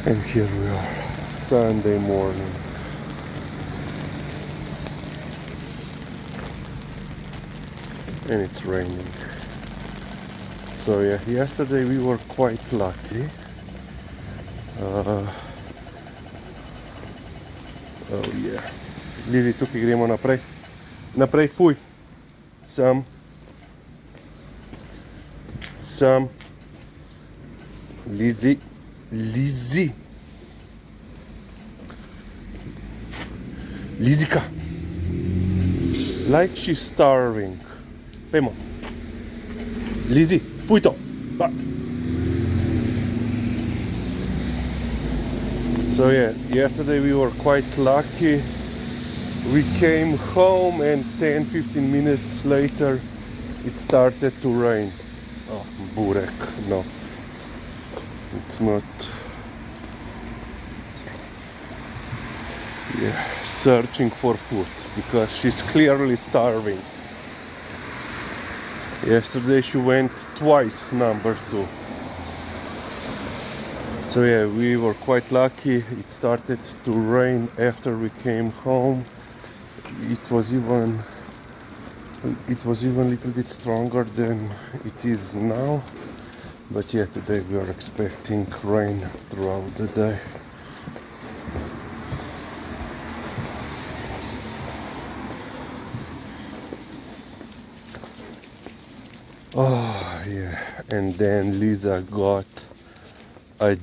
And here we are, Sunday morning. And it's raining. So yeah, yesterday we were quite lucky. Oh yeah. Lizi, tukaj gremo naprej. Naprej, fuj. Sem. Lizi. Lizika. Like she's starving. Pejmo. Lizi, fuj to. Pa. So yeah, yesterday we were quite lucky. We came home and 10-15 minutes later it started to rain. Oh, burek, no, it's not. Yeah, searching for food because she's clearly starving. Yesterday she went twice, number 2. So yeah, we were quite lucky. It started to rain after we came home. It was even a little bit stronger than it is now. But yeah, today we are expecting rain throughout the day. Oh yeah, and then Liza got a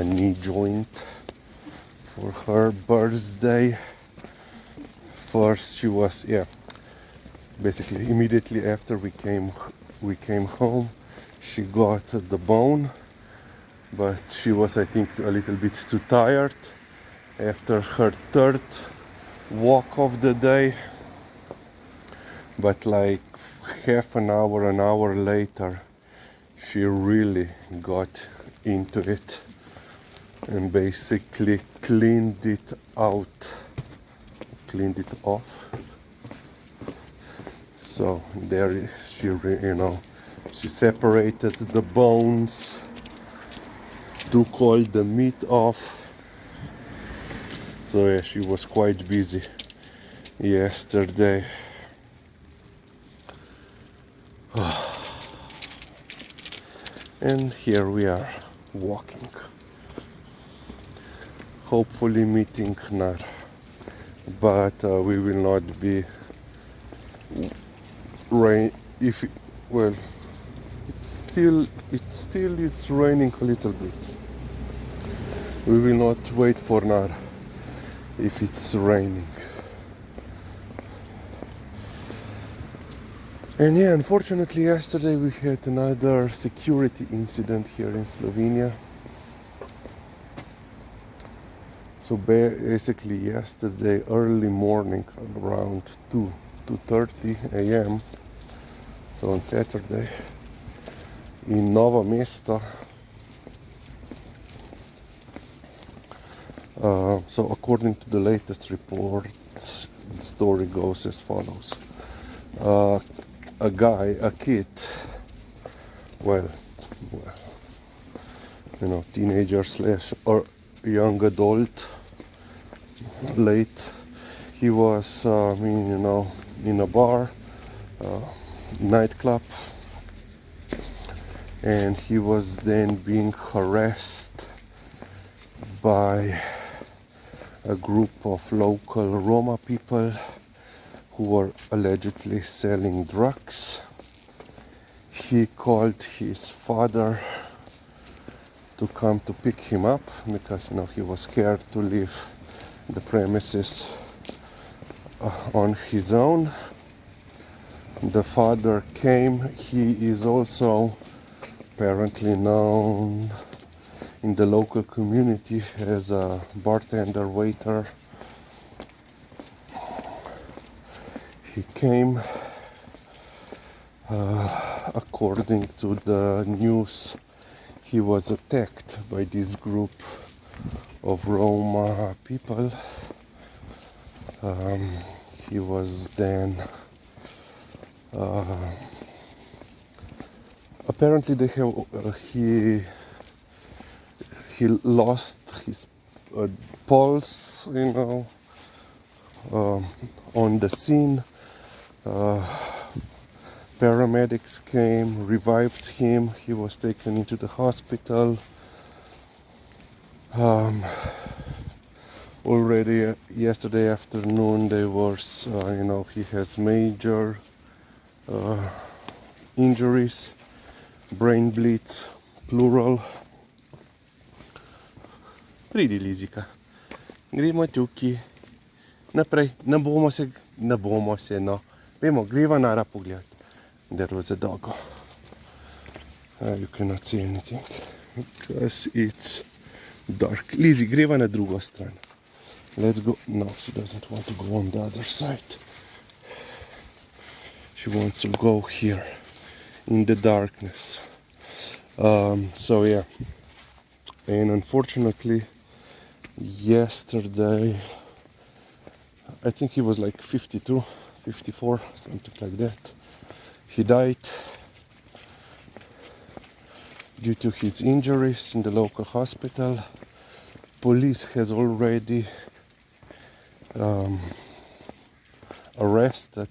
knee joint for her birthday. First she was, basically immediately after we came home, she got the bone, but she was, I think, a little bit too tired after her third walk of the day. But like half an hour later, she really got into it and basically cleaned it off. So there she separated the bones, took all the meat off. So yeah, she was quite busy yesterday. And here we are walking, hopefully meeting Nar, but we will not be rain if it, well it still is raining a little bit. We will not wait for Nar if it's raining. And yeah, unfortunately yesterday we had another security incident here in Slovenia. So basically yesterday early morning, around 2:30 a.m., so on Saturday, in Novo Mesto, so according to the latest reports, the story goes as follows. A kid, well, teenager / or young adult, late. He was, in a bar, nightclub, and he was then being harassed by a group of local Roma people who were allegedly selling drugs. He called his father to come to pick him up because he was scared to leave the premises on his own. The father came. He is also apparently known in the local community as a bartender, waiter. He came. According to the news, he was attacked by this group of Roma people. He was then apparently they have he lost his pulse, on the scene. Paramedics came, revived him. He was taken into the hospital. Already yesterday afternoon there was, he has major injuries, brain bleeds, plural. Pridi, Lizika. Gremo tukaj. Naprej. Ne bomo se, no. Vemo, greva nara pogled. There was a dog. You cannot see anything because it's dark. Lizzie, greva na drugo stran. Let's go. No, she doesn't want to go on the other side. She wants to go here in the darkness. So yeah. And unfortunately, yesterday, I think he was like 52, 54, something like that. He died due to his injuries in the local hospital. Police has already arrested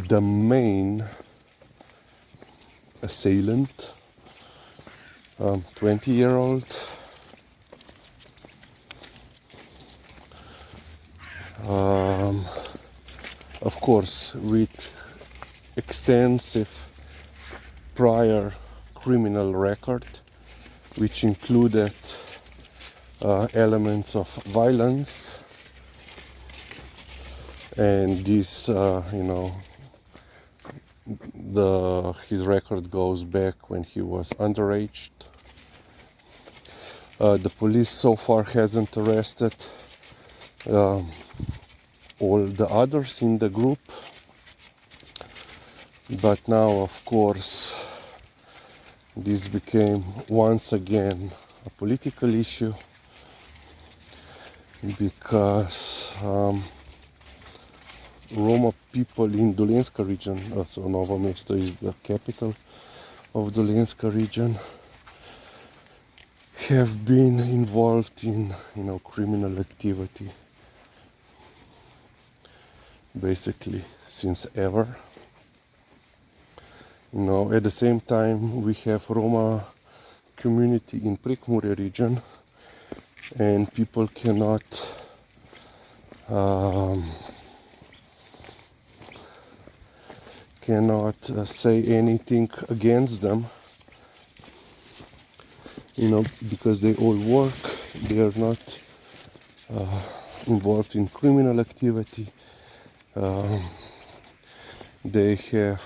the main assailant, 20-year-old. Of course, with extensive prior criminal record, which included elements of violence, and this, his record goes back when he was underage. The police so far hasn't arrested all the others in the group, but now, of course, this became once again a political issue because Roma people in Dolenjska region, so Novo Mesto is the capital of Dolenjska region, have been involved in criminal activity basically since ever. At the same time, we have Roma community in Prekmurje region, and people cannot say anything against them, because they all work. They are not involved in criminal activity. They have,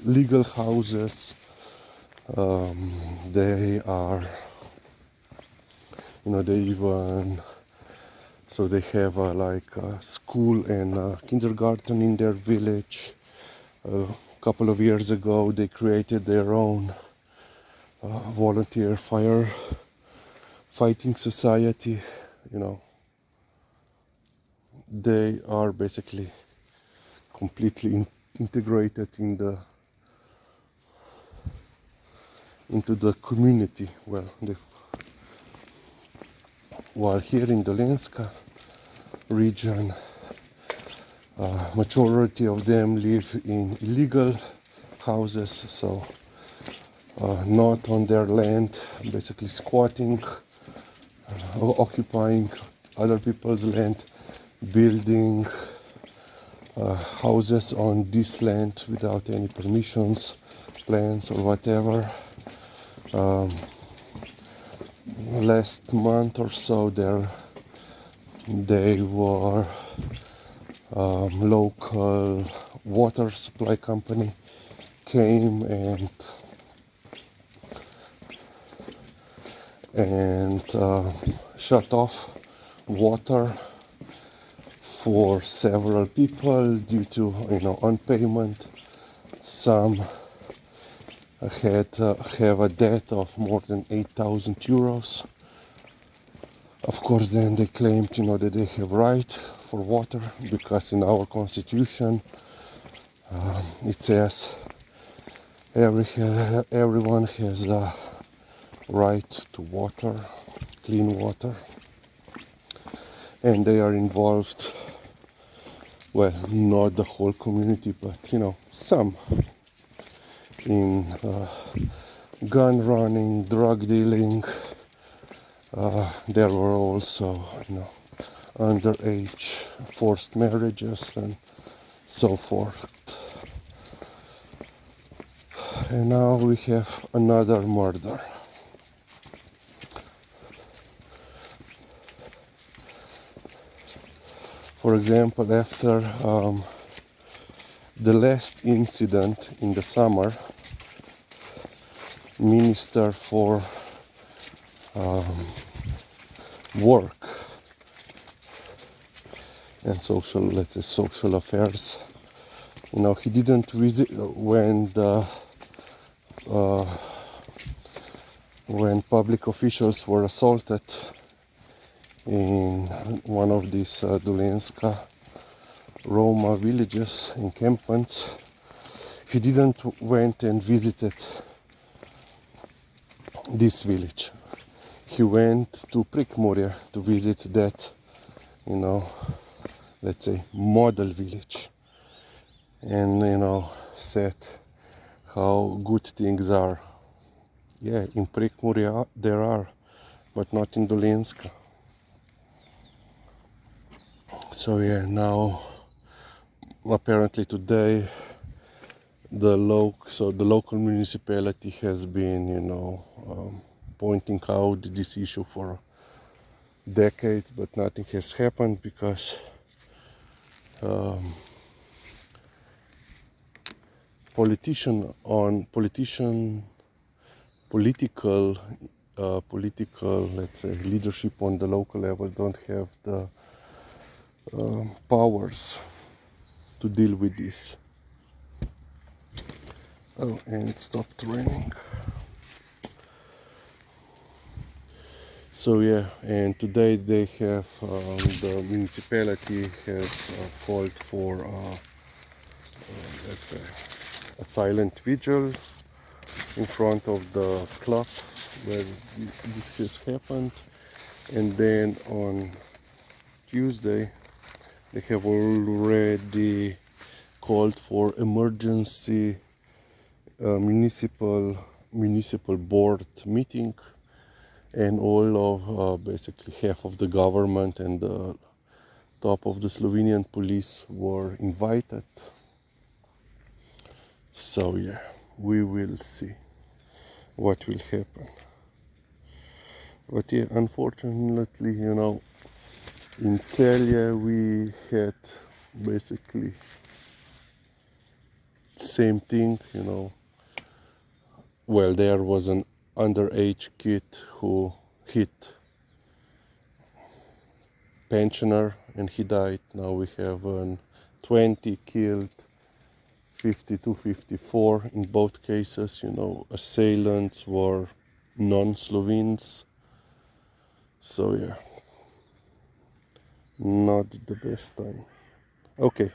legal houses. They are, they even, so they have like a school and a kindergarten in their village. A couple of years ago, they created their own volunteer firefighting society. They are basically completely integrated into the community. While here in Dolenjska region, majority of them live in illegal houses, so not on their land, basically squatting, occupying other people's land, building houses on this land without any permissions, plans or whatever. Last month or so they were local water supply company came and shut off water for several people due to unpayment. Some have a debt of more than 8,000 euros. Of course, then they claimed that they have right for water, because in our constitution it says everyone has right to water, clean water, and they are involved, well, not the whole community, but some, in gun running, drug dealing. There were also underage forced marriages and so forth. And now we have another murder. For example, after the last incident in the summer, Minister for Work and social affairs, he didn't visit when public officials were assaulted in one of these Dolinska Roma villages, encampments. He didn't went and visited this village. He went to Prikmurje to visit that, let's say, model village, and said how good things are. Yeah, in Prikmurje there are, but not in Dolinska. So yeah, now apparently today the local municipality has been pointing out this issue for decades, but nothing has happened because political let's say leadership on the local level don't have the powers to deal with this. Oh, and it stopped raining. So yeah, and today they have the municipality has called for let's say a silent vigil in front of the club where this has happened, and then on Tuesday they have already called for emergency municipal board meeting, and all of basically half of the government and the top of the Slovenian police were invited. So yeah, we will see what will happen. But yeah, unfortunately, in Celje we had basically same thing, Well, there was an underage kid who hit pensioner and he died. Now we have 20 killed, 52, 54 in both cases. Assailants were non-Slovenes. So yeah, not the best time. Okay,